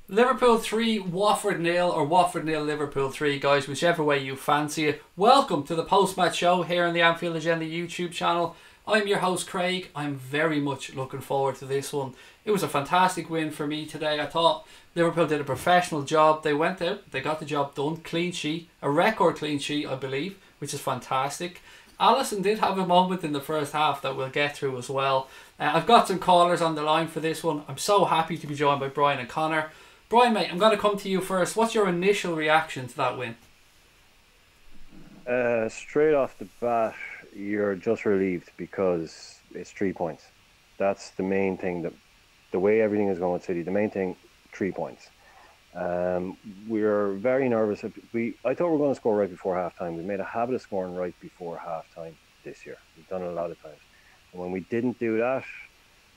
Liverpool 3, Watford nil, or Watford nil, Liverpool 3, guys, whichever way you fancy it. Welcome to the post-match show here on the Anfield Agenda YouTube channel. I'm your host Craig. I'm very much looking forward to this one. It was a fantastic win for me today. I thought Liverpool did a professional job. They went out, they got the job done, clean sheet, a record clean sheet I believe, which is fantastic. Alisson did have a moment in the first half that we'll get through as well. I've got some callers on the line for this one. I'm so happy to be joined by Brian and Connor. Brian, mate, I'm going to come to you first. What's your initial reaction to that win? Straight off the bat, you're just relieved because it's 3 points. That's the main thing. That the way everything is going at City, the main thing, 3 points. We were very nervous. I thought we were going to score right before halftime. We made a habit of scoring right before halftime this year. We've done it a lot of times. And when we didn't do that,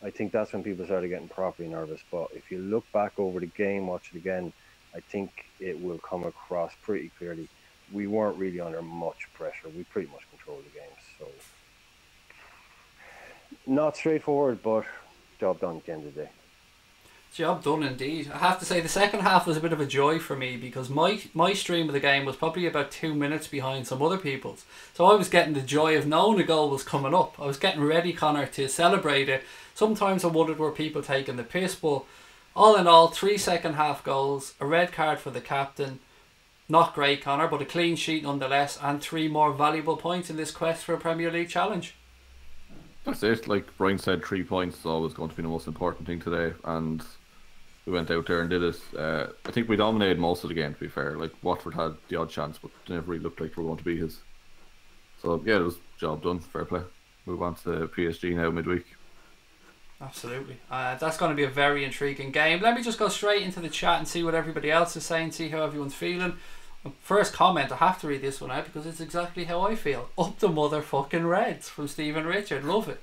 I think that's when people started getting properly nervous. But if you look back over the game, watch it again, I think it will come across pretty clearly. We weren't really under much pressure. We pretty much controlled the game. So, not straightforward, but job done at the end of the day. Job done indeed. I have to say the second half was a bit of a joy for me because my stream of the game was probably about 2 minutes behind some other people's. So I was getting the joy of knowing a goal was coming up. I was getting ready, Connor, to celebrate it. Sometimes I wondered were people taking the piss, but all in all, 3 second half goals, a red card for the captain. Not great, Connor, but a clean sheet nonetheless, and 3 more valuable points in this quest for a Premier League challenge. That's it. Like Brian said, 3 points is always going to be the most important thing today, and we went out there and did it. I think we dominated most of the game, to be fair. Like Watford had the odd chance, but it never really looked like we were going to beat his. So yeah, it was job done. Fair play. Move on to PSG now midweek. Absolutely. That's going to be a very intriguing game. Let me just go straight into the chat and see what everybody else is saying, see how everyone's feeling. First comment, I have to read this one out because it's exactly how I feel. Up the motherfucking Reds from Stephen Richard. Love it.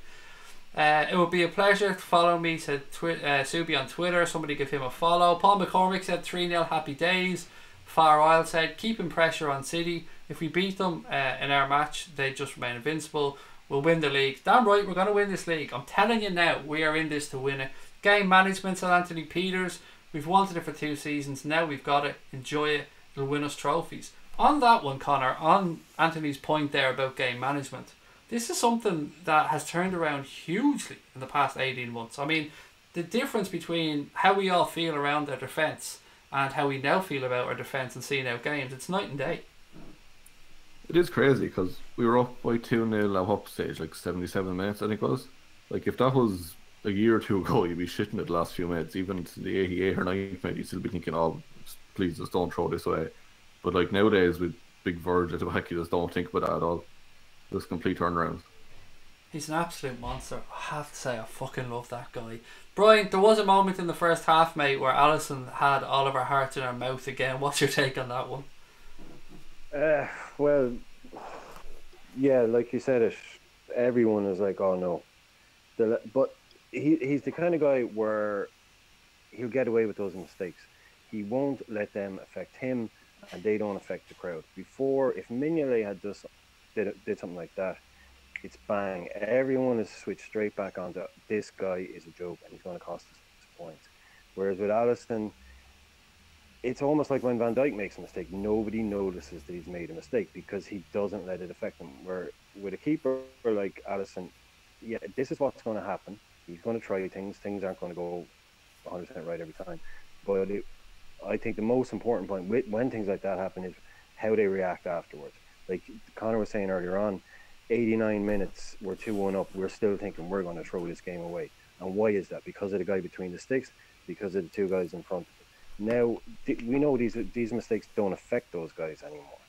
It would be a pleasure to follow me, said Subi on Twitter. Somebody give him a follow. Paul McCormick said 3-0 happy days. Far Isle said keeping pressure on City. If we beat them in our match, they just remain invincible. We'll win the league. Damn right, we're going to win this league. I'm telling you now, we are in this to win it. Game management, said Anthony Peters. We've wanted it for 2 seasons. Now we've got it. Enjoy it. It'll win us trophies. On that one, Connor, on Anthony's point there about game management, this is something that has turned around hugely in the past 18 months. I mean, the difference between how we all feel around our defence and how we now feel about our defence and seeing out games, it's night and day. It is crazy because we were up by 2-0 at up stage, like 77 minutes, I think it was. Like, if that was a year or two ago, you'd be shitting at the last few minutes. Even to the 88 or 90th minute, you'd still be thinking, oh, please just don't throw this away. But like nowadays, with big Verge at the back, you just don't think about that at all. Just complete turnaround. He's an absolute monster. I have to say, I fucking love that guy. Brian, there was a moment in the first half, mate, where Alisson had all of our hearts in our mouth again. What's your take on that one? Well, yeah, like you said it, everyone is like, oh no. But he's the kind of guy where he'll get away with those mistakes. He won't let them affect him, and they don't affect the crowd. Before, if Mignolet had just did something like that, it's bang. Everyone is switched straight back onto this guy is a joke and he's going to cost us points. Whereas with Alisson, it's almost like when Van Dijk makes a mistake, nobody notices that he's made a mistake because he doesn't let it affect him. Where with a keeper like Alisson, yeah, this is what's going to happen. He's going to try things. Things aren't going to go 100% right every time. But I think the most important point when things like that happen is how they react afterwards. Like Connor was saying earlier on, 89 minutes, we're 2-1 up. We're still thinking we're going to throw this game away. And why is that? Because of the guy between the sticks, because of the 2 guys in front. Now, we know these mistakes don't affect those guys anymore.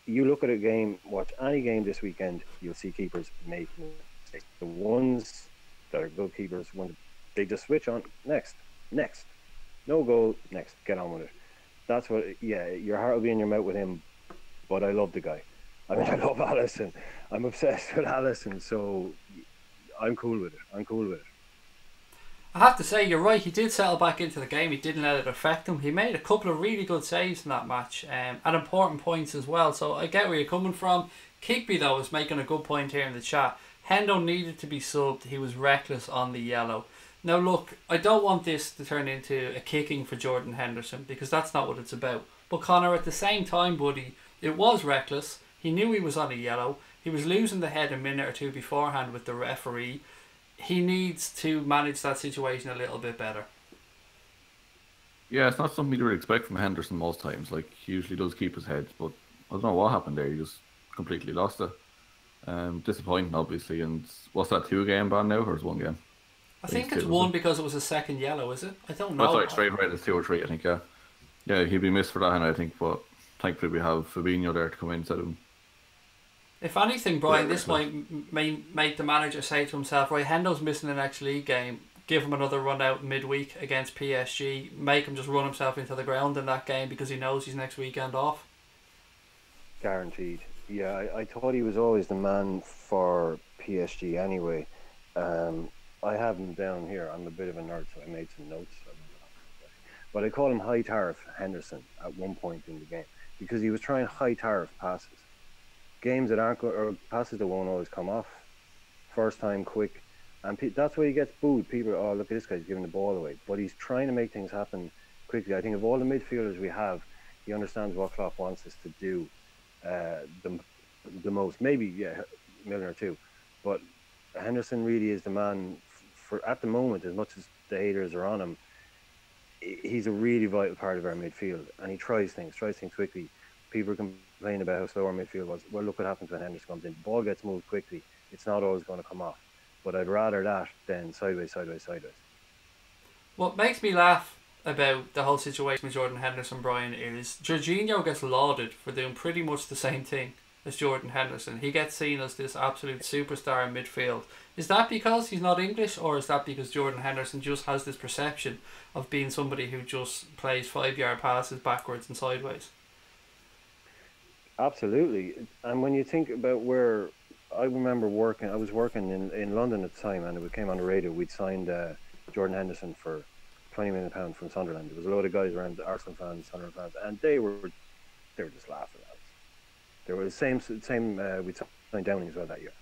You look at a game, watch any game this weekend, you'll see keepers making mistakes. The ones that are good keepers, when they just switch on, next. No goal, next, get on with it. That's what, yeah, your heart will be in your mouth with him, but I love the guy. I mean, I love Alisson. I'm obsessed with Alisson, so I'm cool with it. I have to say, you're right, he did settle back into the game. He didn't let it affect him. He made a couple of really good saves in that match, at important points as well, so I get where you're coming from. Kigby, though, is making a good point here in the chat. Hendo needed to be subbed. He was reckless on the yellow. Now look, I don't want this to turn into a kicking for Jordan Henderson because that's not what it's about. But Connor, at the same time, buddy, it was reckless. He knew he was on a yellow. He was losing the head a minute or two beforehand with the referee. He needs to manage that situation a little bit better. Yeah, it's not something you would expect from Henderson most times. Like, he usually does keep his head, but I don't know what happened there. He just completely lost it. Disappointing, obviously. And what's that, 2 game ban now, or is 1 game? I think it's one because it was a second yellow, is it? I don't know. I thought straight away it's 2 or 3, I think, yeah. Yeah, he'd be missed for that, and I think, but thankfully we have Fabinho there to come in instead of him. If anything, Brian, this might make the manager say to himself, right, Hendo's missing the next league game, give him another run out midweek against PSG, make him just run himself into the ground in that game because he knows he's next weekend off. Guaranteed. Yeah, I thought he was always the man for PSG anyway. I have him down here. I'm a bit of a nerd, so I made some notes. But I call him high tariff Henderson at one point in the game because he was trying high tariff passes. Games that aren't or passes that won't always come off. First time, quick. And that's why he gets booed. People, oh, look at this guy, he's giving the ball away. But he's trying to make things happen quickly. I think of all the midfielders we have, he understands what Klopp wants us to do the most. Maybe, yeah, Milner too. But Henderson really is the man for at the moment, as much as the haters are on him. He's a really vital part of our midfield. And he tries things quickly. People complain about how slow our midfield was. Well, look what happens when Henderson comes in. The ball gets moved quickly. It's not always going to come off. But I'd rather that than sideways. What makes me laugh about the whole situation with Jordan Henderson, Brian, is Jorginho gets lauded for doing pretty much the same thing as Jordan Henderson. He gets seen as this absolute superstar in midfield. Is that because he's not English, or is that because Jordan Henderson just has this perception of being somebody who just plays 5-yard passes backwards and sideways? Absolutely. And when you think about where I remember I was working in London at the time, and it came on the radio. We'd signed Jordan Henderson for £20 million from Sunderland. There was a load of guys around, Arsenal fans, Sunderland fans, and they were just laughing at us. They were the same. We'd signed Downing as well that year.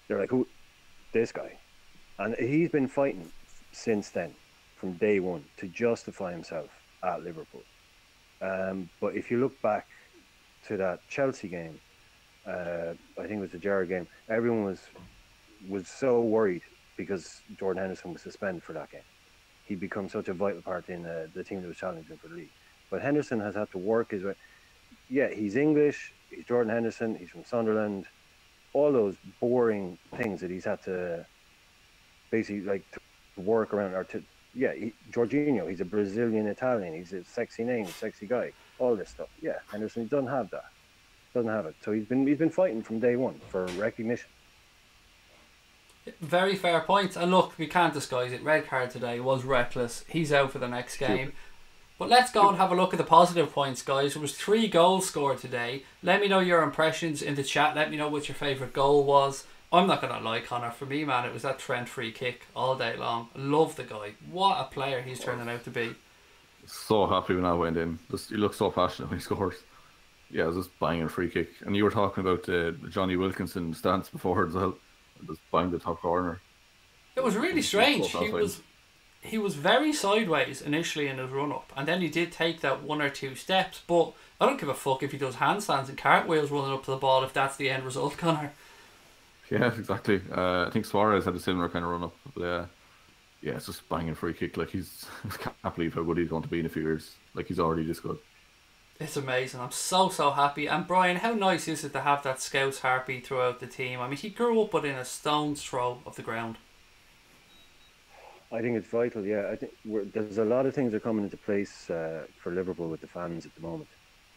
They're like, who? This guy. And he's been fighting since then, from day one, to justify himself at Liverpool. But if you look back to that Chelsea game, I think it was the Gerrard game, everyone was so worried because Jordan Henderson was suspended for that game. He'd become such a vital part in the team that was challenging for the league. But Henderson has had to work his way. Yeah, he's English, he's Jordan Henderson, he's from Sunderland. All those boring things that he's had to basically to work around. Jorginho, he's a Brazilian Italian, he's a sexy name, sexy guy, all this stuff. Yeah, Henderson, he doesn't have that. Doesn't have it. So he's been fighting from day one for recognition. Very fair points. And look, we can't disguise it. Red card today was reckless. He's out for the next game. But let's go and have a look at the positive points, guys. There was 3 goals scored today. Let me know your impressions in the chat. Let me know what your favourite goal was. I'm not going to lie, Connor. For me, man, it was that Trent free kick all day long. Love the guy. What a player he's turning out to be. So happy when I went in. He looked so passionate when he scores. Yeah, it was just banging free kick. And you were talking about Johnny Wilkinson stance before as well. Just banged the top corner. It was really strange. He was very sideways initially in his run up, and then he did take that 1 or 2 steps. But I don't give a fuck if he does handstands and cartwheels running up to the ball if that's the end result, Connor. Yeah, exactly. I think Suarez had a similar kind of run up. But yeah, it's just banging free kick. Like I can't believe how good he's going to be in a few years. Like he's already this good. It's amazing. I'm so happy. And Brian, how nice is it to have that Scouse heartbeat throughout the team? I mean, he grew up within a stone's throw of the ground. I think it's vital, yeah. I think there's a lot of things that are coming into place for Liverpool with the fans at the moment.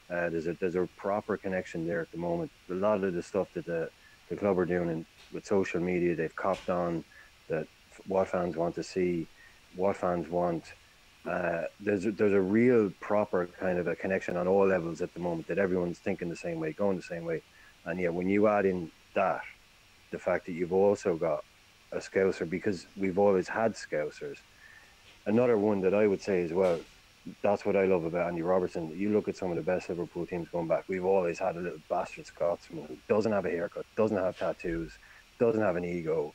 There's a proper connection there at the moment. A lot of the stuff that the club are doing with social media, they've copped on that what fans want to see, what fans want. There's a real proper kind of a connection on all levels at the moment, that everyone's thinking the same way, going the same way. And yeah, when you add in that, the fact that you've also got a Scouser, because we've always had Scousers. Another one that I would say as well, that's what I love about Andy Robertson. You look at some of the best Liverpool teams going back, we've always had a little bastard Scotsman who doesn't have a haircut, doesn't have tattoos, doesn't have an ego,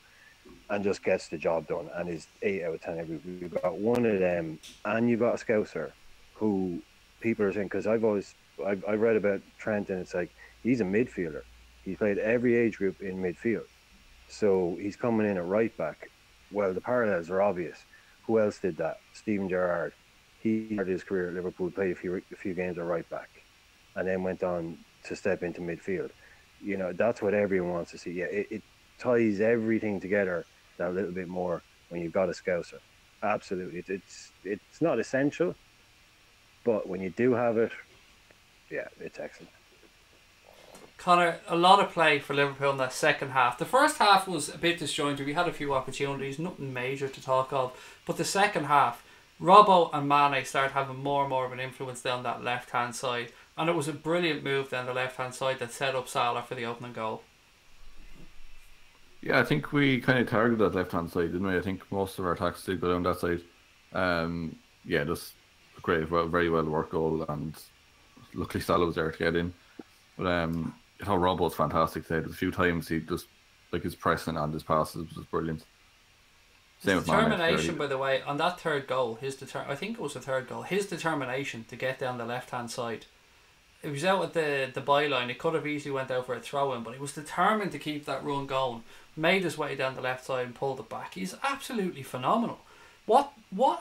and just gets the job done and is 8 out of 10 every week. You've got one of them, and you've got a Scouser who people are saying, because I've read about Trent, and it's like he's a midfielder. He's played every age group in midfield. So he's coming in at right back. Well, the parallels are obvious. Who else did that? Steven Gerrard. He started his career at Liverpool, played a few games at right back, and then went on to step into midfield. You know, that's what everyone wants to see. Yeah, it ties everything together that little bit more when you've got a Scouser. Absolutely. It's not essential, but when you do have it, yeah, it's excellent. Connor, a lot of play for Liverpool in that second half. The first half was a bit disjointed. We had a few opportunities, nothing major to talk of. But the second half, Robbo and Mane started having more and more of an influence down that left-hand side. And it was a brilliant move down the left-hand side that set up Salah for the opening goal. Yeah, I think we kind of targeted that left-hand side, didn't we? I think most of our attacks did go down that side. Yeah, just great, very well worked goal, and luckily Salah was there to get in. But Robbo's fantastic today. A few times he just, like, his pressing and his passes was brilliant. His determination, by the way, on that third goal, I think it was the third goal, his determination to get down the left-hand side. It was out at the byline. It could have easily went out for a throw-in, but he was determined to keep that run going. Made his way down the left side and pulled it back. He's absolutely phenomenal. What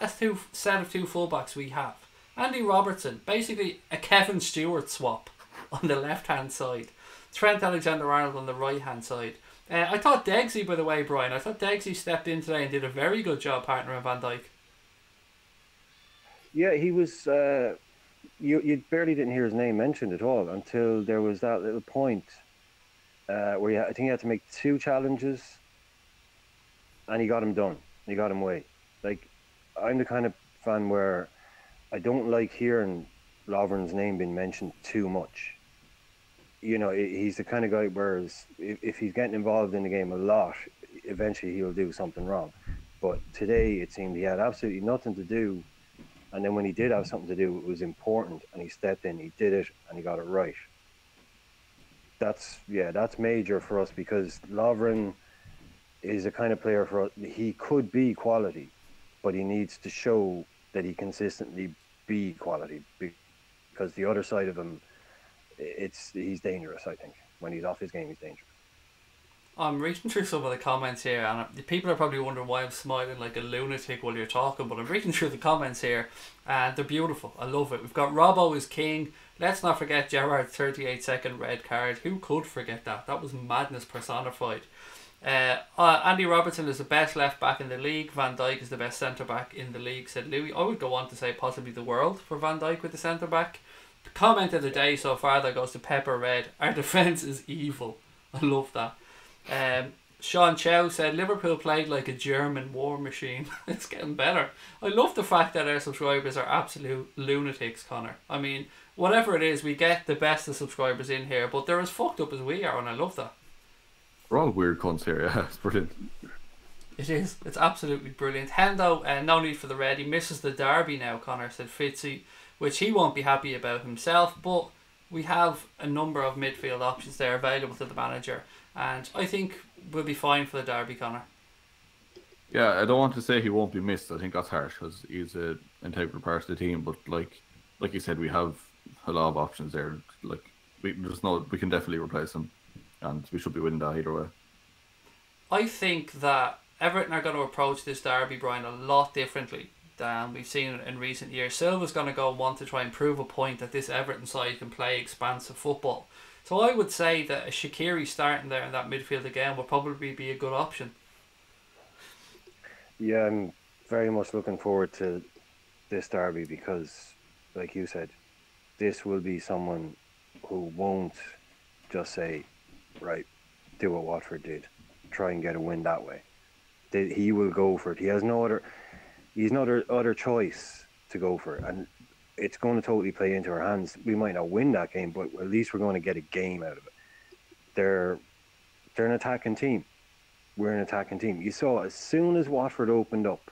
a set of two fullbacks we have. Andy Robertson, basically a Kevin Stewart swap on the left-hand side. Trent Alexander-Arnold on the right-hand side. I thought Degsy, by the way, Brian, I thought Degsy stepped in today and did a very good job partnering Van Dijk. Yeah, he was... You barely didn't hear his name mentioned at all until there was that little point where I think he had to make 2 challenges, and he got him done. He got him away. Like, I'm the kind of fan where I don't like hearing Lovren's name being mentioned too much. You know, he's the kind of guy where if he's getting involved in the game a lot, eventually he'll do something wrong. But today it seemed he had absolutely nothing to do. And then when he did have something to do, it was important, and he stepped in, he did it, and he got it right. That's major for us, because Lovren is a kind of player for us. He could be quality, but he needs to show that he consistently be quality, because the other side of him, he's dangerous. I think when he's off his game, he's dangerous. I'm reading through some of the comments here, and people are probably wondering why I'm smiling like a lunatic while you're talking, but I'm reading through the comments here, and they're beautiful. I love it. We've got Robbo is king. Let's not forget Gerrard's 38-second red card. Who could forget that? That was madness personified. Andy Robertson is the best left back in the league. Van Dijk is the best centre back in the league, said Louis. I would go on to say possibly the world for Van Dijk with the centre back. The comment of the day so far that goes to Pepper Red. Our defence is evil. I love that. Sean Chow said Liverpool played like a German war machine. It's getting better. I love the fact that our subscribers are absolute lunatics, Connor. I mean, whatever it is, we get the best of subscribers in here, but they're as fucked up as we are, and I love that. We're all weird cunts here, yeah. It's brilliant. It is. It's absolutely brilliant. Hendo, no need for the red. He misses the derby now, Connor, said Fitzy, which he won't be happy about himself, but we have a number of midfield options there available to the manager, and I think we'll be fine for the derby, Connor. Yeah, I don't want to say he won't be missed. I think that's harsh, because he's an integral part of the team, but like you said, we have a lot of options there. Like, we can definitely replace him, and we should be winning that either way. I think that Everton are going to approach this derby, Brian, a lot differently than we've seen in recent years. Silva's going to want to try and prove a point that this Everton side can play expansive football. So I would say that a Shaqiri starting there in that midfield again would probably be a good option. Yeah, I'm very much looking forward to this derby, because, like you said, this will be someone who won't just say, right, do what Watford did, try and get a win that way. He will go for it. He has no other choice to go for it, and it's going to totally play into our hands. We might not win that game, but at least we're going to get a game out of it. They're an attacking team. We're an attacking team. You saw as soon as Watford opened up,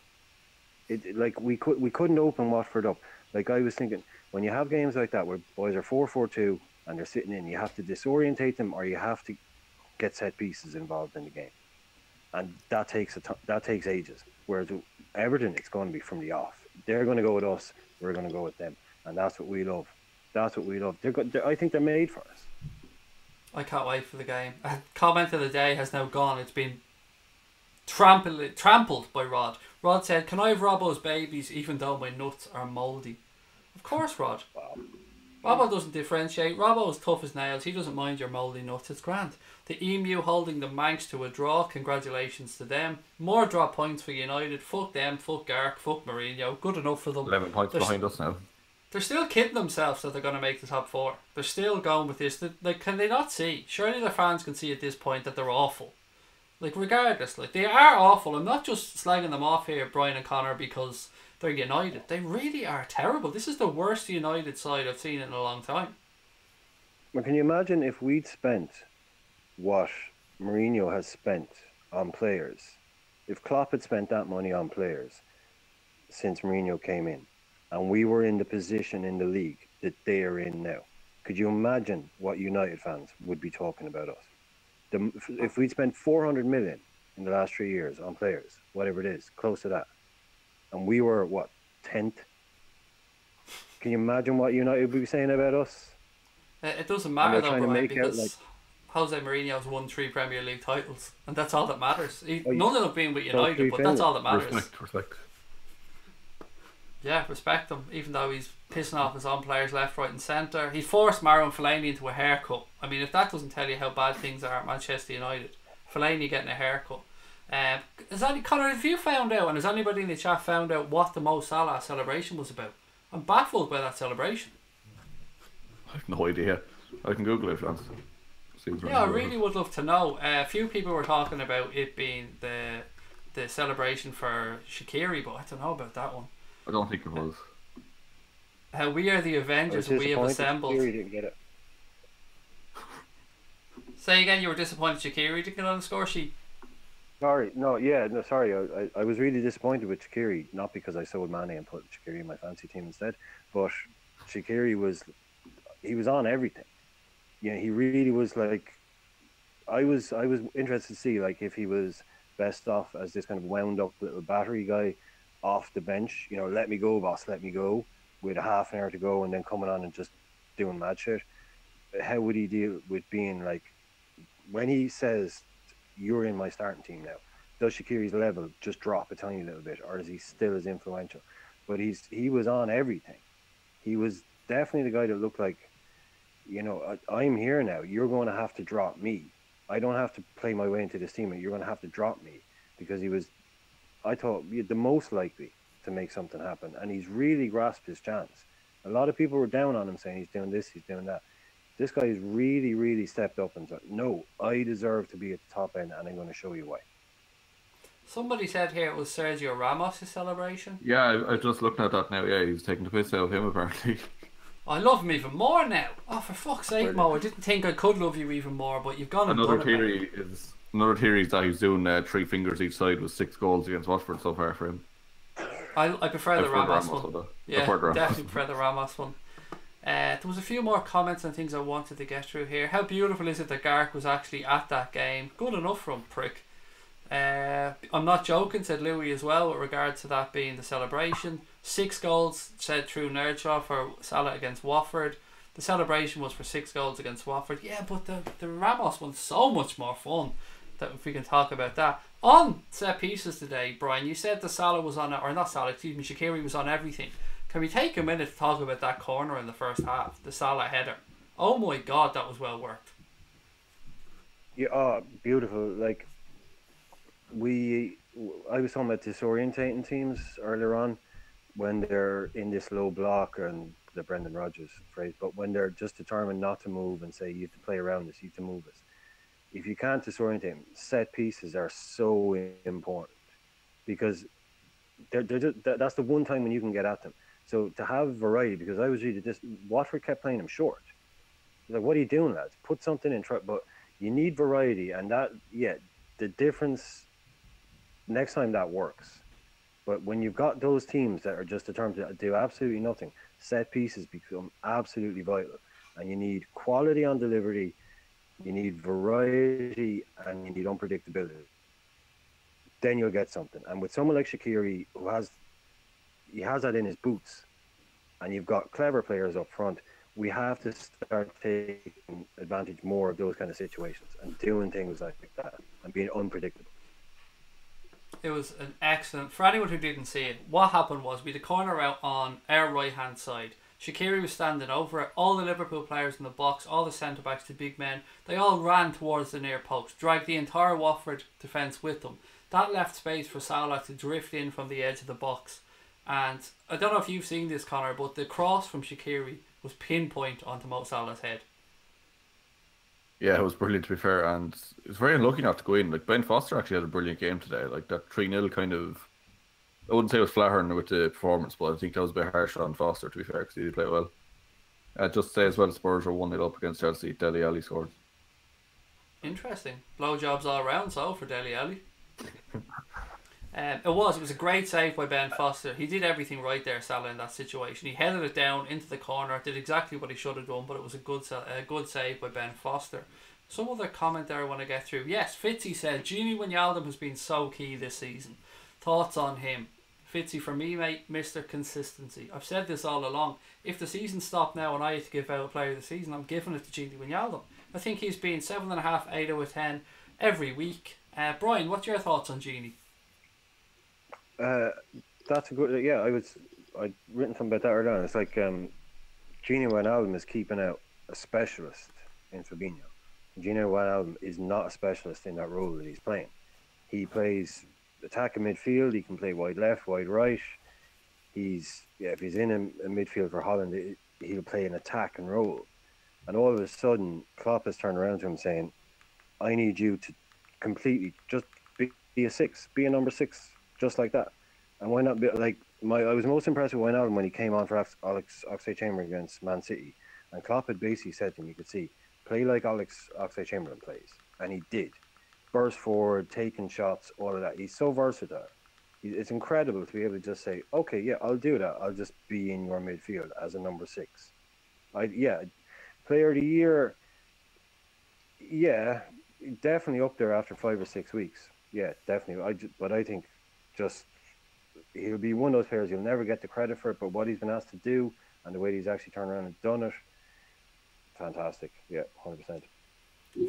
we couldn't open Watford up. Like, I was thinking, when you have games like that where boys are 4-4-2 and they're sitting in, you have to disorientate them, or you have to get set pieces involved in the game. and that takes ages. Whereas with Everton, it's going to be from the off. They're going to go with us. We're going to go with them, and that's what we love. That's what we love. I think they're made for us. I can't wait for the game. Comment of the day has now gone. It's been trampled by Rod. Rod said, "Can I have Robbo's babies even though my nuts are mouldy?" Of course, Rod. Wow. Robbo doesn't differentiate. Robbo is tough as nails. He doesn't mind your mouldy nuts. It's grand. The Emu holding the Manx to a draw. Congratulations to them. More drop points for United. Fuck them. Fuck Gark. Fuck Mourinho. Good enough for them. 11 points behind us now. They're still kidding themselves that they're going to make the top four. They're still going with this. Like, can they not see? Surely their fans can see at this point that they're awful. Like, regardless, like, they are awful. I'm not just slagging them off here, Brian and Connor, because they're United. They really are terrible. This is the worst United side I've seen in a long time. Well, can you imagine if we'd spent what Mourinho has spent on players? If Klopp had spent that money on players since Mourinho came in, and we were in the position in the league that they are in now, could you imagine what United fans would be talking about us? If we'd spent 400 million in the last 3 years on players, whatever it is, close to that, and we were, what, 10th? Can you imagine what United would be saying about us? It doesn't matter though, Brian, because like, Jose Mourinho's won 3 Premier League titles, and that's all that matters. None of them have been with so United, but that's all that matters. Respect. Yeah, respect him, even though he's pissing off his own players left, right and centre. He forced Marouane Fellaini into a haircut. I mean, if that doesn't tell you how bad things are at Manchester United, Fellaini getting a haircut. Connor, have you found out, and has anybody in the chat found out what the Mo Salah celebration was about? I'm baffled by that celebration. I have no idea. I can Google it, Lance. Yeah, I really would love to know. A few people were talking about it being the celebration for Shaqiri, but I don't know about that one. I don't think it was. We are the Avengers and we have assembled. Shaqiri didn't get it. Say again, you were disappointed Shaqiri didn't get on the score sheet? Sorry. I was really disappointed with Shaqiri, not because I sold Mane and put Shaqiri in my fancy team instead, but Shaqiri was on everything. Yeah, he really was. Like, I was interested to see, like, if he was best off as this kind of wound up little battery guy off the bench, let me go, boss, let me go, with a half an hour to go, and then coming on and just doing mad shit. How would he deal with being like, when he says, "You're in my starting team now," does Shaqiri's level just drop a tiny little bit, or is he still as influential? But he was on everything. He was definitely the guy that looked like, I'm here now. You're going to have to drop me. I don't have to play my way into this team. You're going to have to drop me, because he was, I thought, the most likely to make something happen, and he's really grasped his chance. A lot of people were down on him, saying he's doing this, he's doing that. This guy has really, really stepped up and said, "No, I deserve to be at the top end, and I'm going to show you why." Somebody said here it was Sergio Ramos' celebration. Yeah, I just looking at that now. Yeah, he's taking the piss out of him apparently. I love him even more now. Oh, for fuck's sake, Mo! I didn't think I could love you even more, but you've gone and Another done theory is that he's doing 3 fingers each side with 6 goals against Watford so far for him. I prefer the Ramos one. Yeah, Ramos. Definitely prefer the Ramos one. There was a few more comments and things I wanted to get through here. How beautiful is it that Gark was actually at that game? Good enough for him, prick. I'm not joking, said Louis as well, with regard to that being the celebration. 6 goals, said through Nerdshaw, for Salah against Watford. The celebration was for 6 goals against Watford. Yeah, but the Ramos one's so much more fun, that if we can talk about that. On set pieces today, Brian, you said the Salah was on, or not Salah, excuse me, Shaqiri was on everything. Can we take a minute to talk about that corner in the first half, the Salah header? Oh my God, that was well worked. Yeah, beautiful. Like, I was talking about disorientating teams earlier on when they're in this low block, and the Brendan Rodgers phrase, but when they're just determined not to move and say, "You have to play around this, you have to move us." If you can't disorient them, set pieces are so important, because that's the one time when you can get at them. So to have variety, because I was reading this, Watford kept playing him short. Like, what are you doing, lads? Put something in. But you need variety, and the difference next time that works. But when you've got those teams that are just determined to do absolutely nothing, set pieces become absolutely vital, and you need quality on delivery, you need variety, and you need unpredictability. then you'll get something. And with someone like Shaqiri, he has that in his boots, and you've got clever players up front, we have to start taking advantage more of those kind of situations and doing things like that and being unpredictable. It was an excellent. For anyone who didn't see it, what happened was we had a corner out on our right hand side. Shaqiri was standing over it. All the Liverpool players in the box, all the centre backs, the big men, they all ran towards the near post, dragged the entire Watford defence with them. That left space for Salah to drift in from the edge of the box. And I don't know if you've seen this, Connor, but the cross from Shaqiri was pinpoint onto Mo Salah's head. Yeah, it was brilliant, to be fair, and it was very unlucky not to go in. Like, Ben Foster actually had a brilliant game today. Like, that 3-0 kind of, I wouldn't say it was flattering with the performance, but I think that was a bit harsh on Foster, to be fair, because he did play well. Just to say as well, Spurs were 1-0 up against Chelsea. Dele Alli scored. Interesting. Blowjobs all round, so, for Dele Alli. It was a great save by Ben Foster. He did everything right there, Salah, in that situation. He headed it down into the corner, did exactly what he should have done, but it was a good save by Ben Foster. Some other comment there I want to get through. Yes, Fitzy said Gini Wijnaldum has been so key this season. Thoughts on him? Fitzy, for me, mate, Mr. Consistency. I've said this all along. If the season stopped now and I had to give out a player of the season, I'm giving it to Gini Wijnaldum. I think he's been 7.5, 8 out of 10 every week. Brian, what's your thoughts on Gini? That's a good. Yeah, I'd written something about that earlier on. It's like Gini Wijnaldum is keeping out a specialist in Fabinho. Gini Wijnaldum is not a specialist in that role that he's playing. He plays attacking midfield. He can play wide left, wide right. If he's in a midfield for Holland, he'll play an attacking role. And all of a sudden, Klopp has turned around to him saying, "I need you to completely just be a 6, be a number 6." Just like that. And why not be like I was most impressed with Wijnaldum when he came on for Alex Oxlade-Chamberlain against Man City, and Klopp had basically said to him, you could see, play like Alex Oxlade-Chamberlain plays, and he did. Burst forward, taking shots, all of that. He's so versatile. It's incredible to be able to just say, okay, yeah, I'll do that. I'll just be in your midfield as a number 6. Player of the year, yeah, definitely up there after 5 or 6 weeks. Yeah, definitely. But I think just he'll be one of those players you'll never get the credit for it, but what he's been asked to do and the way he's actually turned around and done it, fantastic. Yeah, 100%.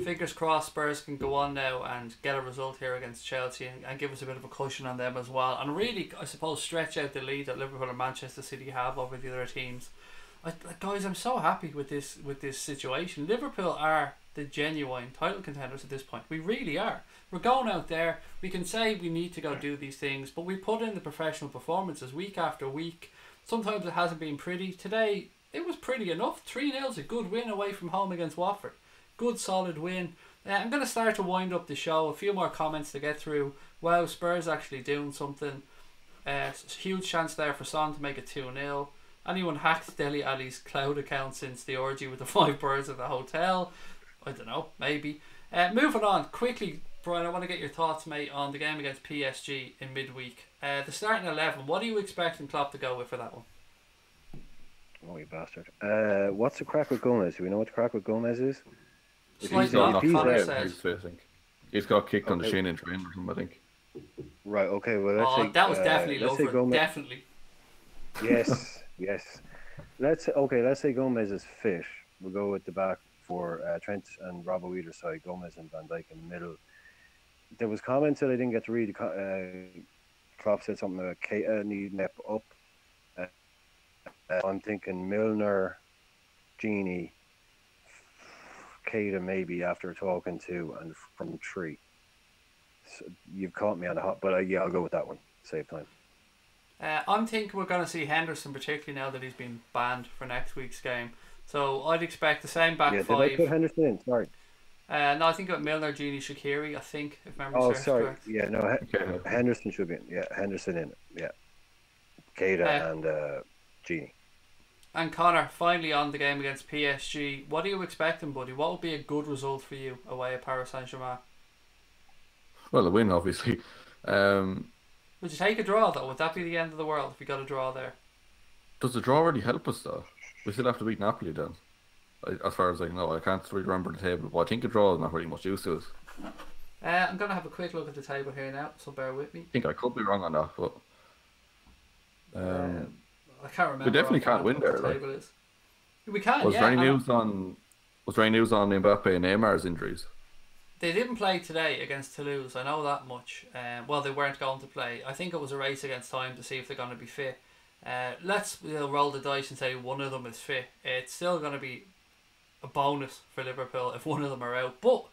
Fingers crossed Spurs can go on now and get a result here against Chelsea and give us a bit of a cushion on them as well, and really, I suppose, stretch out the lead that Liverpool and Manchester City have over the other teams. Guys, I'm so happy with this situation. Liverpool are the genuine title contenders at this point. We really are. We're going out there. We can say we need to go do these things, but we put in the professional performances week after week. Sometimes it hasn't been pretty. Today, it was pretty enough. 3-0 is a good win away from home against Watford. Good, solid win. I'm going to start to wind up the show. A few more comments to get through. Wow, Spurs actually doing something. Huge chance there for Son to make it 2-0. Anyone hacked Dele Alli's cloud account since the orgy with the 5 birds at the hotel? I don't know, maybe. Moving on quickly, Brian, I want to get your thoughts, mate, on the game against PSG in midweek. The starting 11, what are you expecting Klopp to go with for that one? Oh, you bastard. What's the crack with Gomez? Do we know what the crack with Gomez is? Slightly off, Connor says. He's got kicked on the shin in training or something, I think. Right, okay, well, let's say... that was definitely Lover, definitely. Yes, yes. Let's say Gomez is fit. We'll go with the back for Trent and Robbo either side, Gomez and Van Dijk in the middle. There was comments that I didn't get to read. Klopp said something about Keita needing Nep up. I'm thinking Milner, Gini, Keita maybe after talking to, and from 3. So you've caught me on the hot, but I'll go with that one. Save time. I'm thinking we're going to see Henderson, particularly now that he's been banned for next week's game. So I'd expect the same back 5. Did I put Henderson in? Sorry. No, I think got Milner, Gini, Shaqiri, I think, if memory serves correct. Yeah, no, Henderson should be in. Yeah, Henderson in it. Yeah. Keita and Gini. And Connor, finally on the game against PSG, what are you expecting, buddy? What would be a good result for you away at Paris Saint-Germain? Well, a win, obviously. Would you take a draw, though? Would that be the end of the world if we got a draw there? Does the draw really help us, though? We still have to beat Napoli, then. As far as I know, I can't really remember the table, but I think a draw is not really much use to us. I'm going to have a quick look at the table here now, so bear with me. I think I could be wrong on that, but I can't remember. we definitely can't offhand win what there. the Like, table is. We can, was yeah. there any news on? Was there any news on Mbappe and Neymar's injuries? They didn't play today against Toulouse, I know that much. Well, they weren't going to play. I think it was a race against time to see if they're going to be fit. Let's roll the dice and say one of them is fit. It's still going to be a bonus for Liverpool if one of them are out. But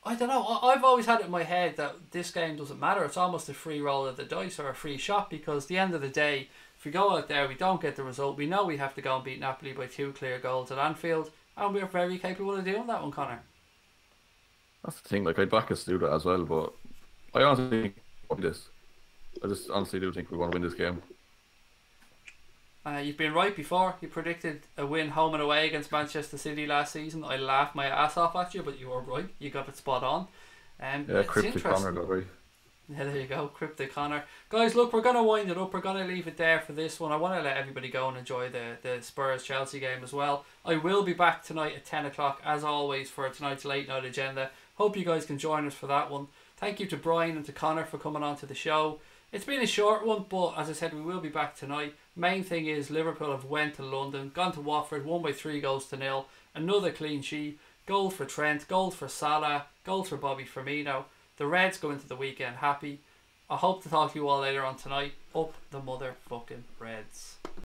I don't know. I've always had it in my head that this game doesn't matter. It's almost a free roll of the dice or a free shot, because at the end of the day, if we go out there, we don't get the result, we know we have to go and beat Napoli by 2 clear goals at Anfield, and we're very capable of doing that one, Connor. That's the thing. Like, I'd back us to do that as well, but I honestly think we'll win this. I just honestly do think we're going to win this game. You've been right before. You predicted a win home and away against Manchester City last season. I laughed my ass off at you, but you were right. You got it spot on. Yeah, Cryptic Connor got right. Yeah, there you go, Cryptic Connor. Guys, look, we're going to wind it up. We're going to leave it there for this one. I want to let everybody go and enjoy the Spurs-Chelsea game as well. I will be back tonight at 10 o'clock, as always, for tonight's late night agenda. Hope you guys can join us for that one. Thank you to Brian and to Connor for coming on to the show. It's been a short one, but as I said, we will be back tonight. Main thing is Liverpool have went to London, gone to Watford, won by 3-0. Another clean sheet. Goal for Trent, goal for Salah, goal for Bobby Firmino. The Reds go into the weekend happy. I hope to talk to you all later on tonight. Up the motherfucking Reds.